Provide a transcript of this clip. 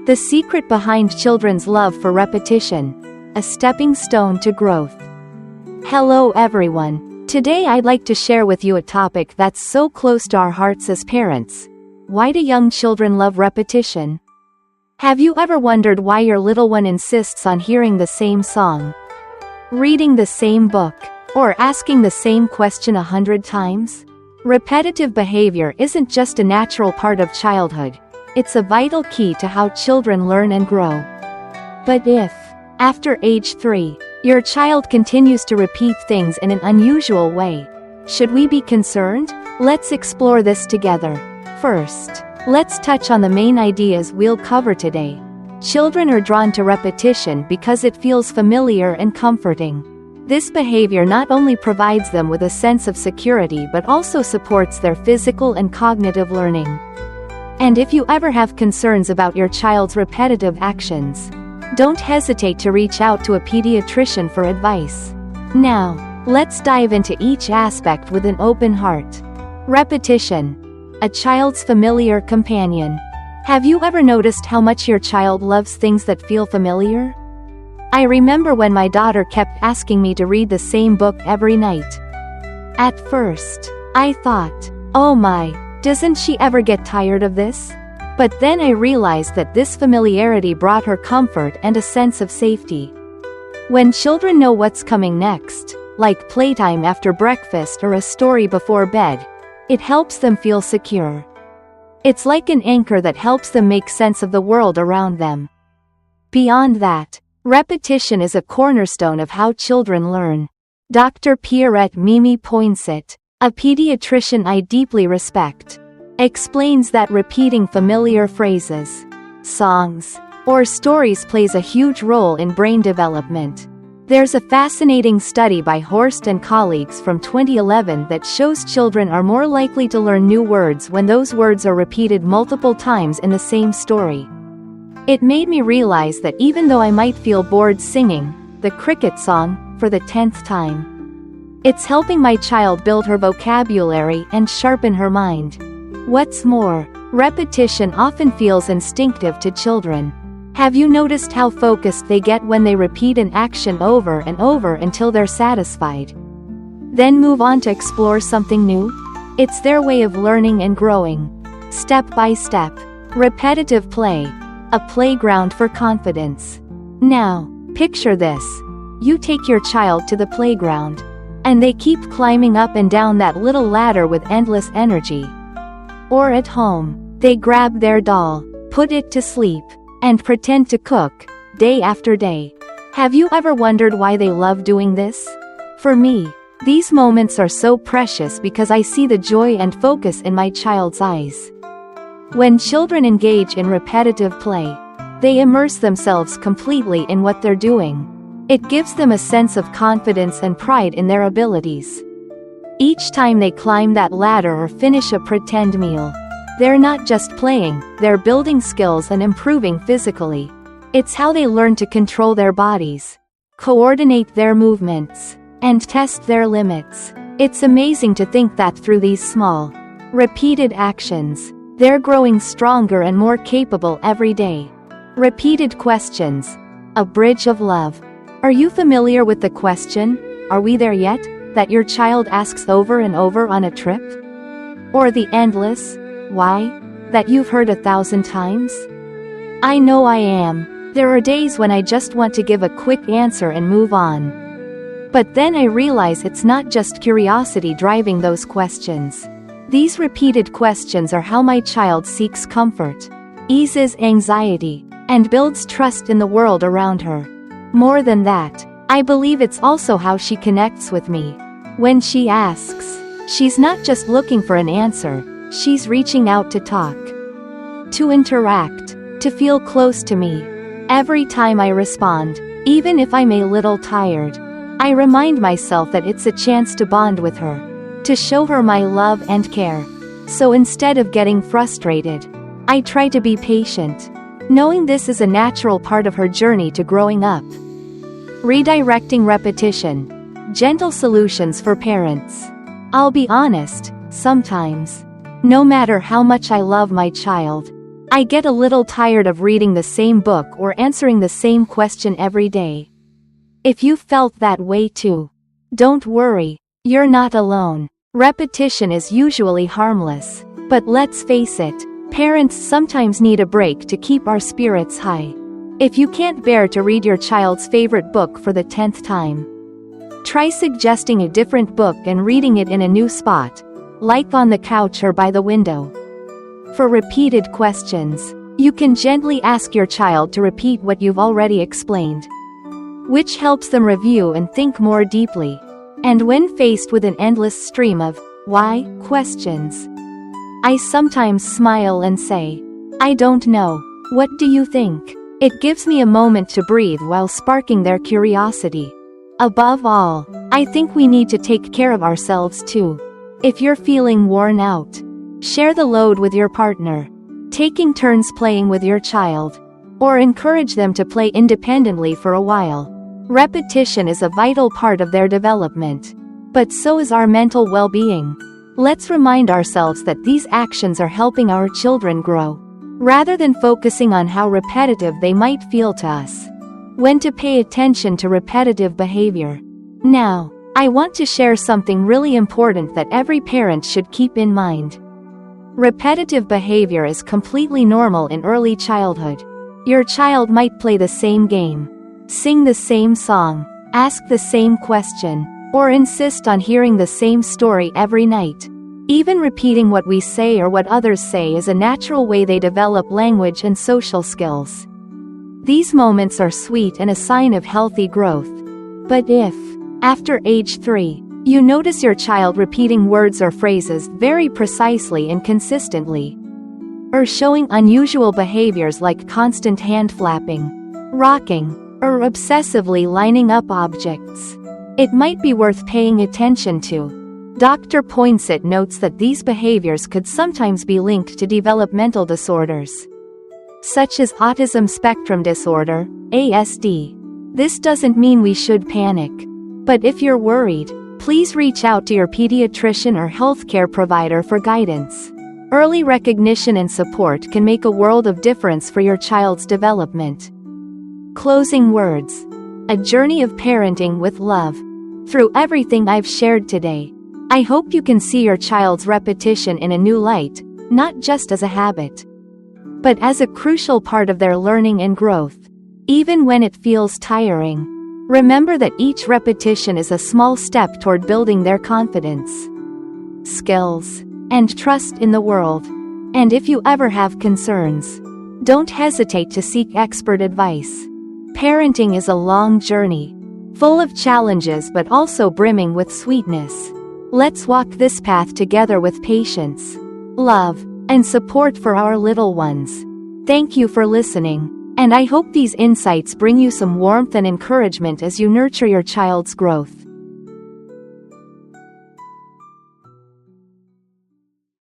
The secret behind children's love for repetition. A stepping stone to growth. Hello everyone. Today I'd like to share with you a topic that's so close to our hearts as parents. Why do young children love repetition? Have you ever wondered why your little one insists on hearing the same song, reading the same book, or asking the same question 100 times? Repetitive behavior isn't just a natural part of childhood. It's a vital key to how children learn and grow. But if, after age 3, your child continues to repeat things in an unusual way, should we be concerned? Let's explore this together. First, let's touch on the main ideas we'll cover today. Children are drawn to repetition because it feels familiar and comforting. This behavior not only provides them with a sense of security but also supports their physical and cognitive learning. And if you ever have concerns about your child's repetitive actions, don't hesitate to reach out to a pediatrician for advice. Now, let's dive into each aspect with an open heart. Repetition. A child's familiar companion. Have you ever noticed how much your child loves things that feel familiar? I remember when my daughter kept asking me to read the same book every night. At first, I thought, oh my, doesn't she ever get tired of this? But then I realized that this familiarity brought her comfort and a sense of safety. When children know what's coming next, like playtime after breakfast or a story before bed, it helps them feel secure. It's like an anchor that helps them make sense of the world around them. Beyond that, repetition is a cornerstone of how children learn. Dr. Pierrette Mimi Poinsett, a pediatrician I deeply respect, explains that repeating familiar phrases, songs, or stories plays a huge role in brain development. There's a fascinating study by Horst and colleagues from 2011 that shows children are more likely to learn new words when those words are repeated multiple times in the same story. It made me realize that even though I might feel bored singing the cricket song for the 10th time, it's helping my child build her vocabulary and sharpen her mind. What's more, repetition often feels instinctive to children. Have you noticed how focused they get when they repeat an action over and over until they're satisfied? Then move on to explore something new? It's their way of learning and growing. Step by step. Repetitive play. A playground for confidence. Now, picture this. You take your child to the playground, and they keep climbing up and down that little ladder with endless energy. Or at home, they grab their doll, put it to sleep, and pretend to cook, day after day. Have you ever wondered why they love doing this? For me, these moments are so precious because I see the joy and focus in my child's eyes. When children engage in repetitive play, they immerse themselves completely in what they're doing. It gives them a sense of confidence and pride in their abilities. Each time they climb that ladder or finish a pretend meal, they're not just playing, they're building skills and improving physically. It's how they learn to control their bodies, coordinate their movements, and test their limits. It's amazing to think that through these small, repeated actions, they're growing stronger and more capable every day. Repeated questions. A bridge of love. Are you familiar with the question, "Are we there yet?" that your child asks over and over on a trip? Or the endless, "Why?" that you've heard 1,000 times? I know I am. There are days when I just want to give a quick answer and move on. But then I realize it's not just curiosity driving those questions. These repeated questions are how my child seeks comfort, eases anxiety, and builds trust in the world around her. More than that, I believe it's also how she connects with me. When she asks, she's not just looking for an answer. She's reaching out to talk, to interact, to feel close to me. Every time I respond, even if I'm a little tired, I remind myself that it's a chance to bond with her, to show her my love and care. So instead of getting frustrated, I try to be patient, knowing this is a natural part of her journey to growing up. Redirecting repetition. Gentle solutions for parents. I'll be honest, sometimes, no matter how much I love my child, I get a little tired of reading the same book or answering the same question every day. If you felt that way too, don't worry, you're not alone. Repetition is usually harmless. But let's face it, parents sometimes need a break to keep our spirits high. If you can't bear to read your child's favorite book for the 10th time, try suggesting a different book and reading it in a new spot, like on the couch or by the window. For repeated questions, you can gently ask your child to repeat what you've already explained, which helps them review and think more deeply. And when faced with an endless stream of why questions, I sometimes smile and say, I don't know. What do you think? It gives me a moment to breathe while sparking their curiosity. Above all, I think we need to take care of ourselves too. If you're feeling worn out, share the load with your partner, taking turns playing with your child, or encourage them to play independently for a while. Repetition is a vital part of their development, but so is our mental well-being. Let's remind ourselves that these actions are helping our children grow, rather than focusing on how repetitive they might feel to us. When to pay attention to repetitive behavior. Now, I want to share something really important that every parent should keep in mind. Repetitive behavior is completely normal in early childhood. Your child might play the same game, sing the same song, ask the same question, or insist on hearing the same story every night. Even repeating what we say or what others say is a natural way they develop language and social skills. These moments are sweet and a sign of healthy growth. But if, after age 3, you notice your child repeating words or phrases very precisely and consistently, or showing unusual behaviors like constant hand flapping, rocking, or obsessively lining up objects, it might be worth paying attention to. Dr. Poinsett notes that these behaviors could sometimes be linked to developmental disorders, such as autism spectrum disorder, ASD. This doesn't mean we should panic. But if you're worried, please reach out to your pediatrician or healthcare provider for guidance. Early recognition and support can make a world of difference for your child's development. Closing words. A journey of parenting with love. Through everything I've shared today, I hope you can see your child's repetition in a new light, not just as a habit, but as a crucial part of their learning and growth. Even when it feels tiring, remember that each repetition is a small step toward building their confidence, skills, and trust in the world. And if you ever have concerns, don't hesitate to seek expert advice. Parenting is a long journey, full of challenges but also brimming with sweetness. Let's walk this path together with patience, love, and support for our little ones. Thank you for listening, and I hope these insights bring you some warmth and encouragement as you nurture your child's growth.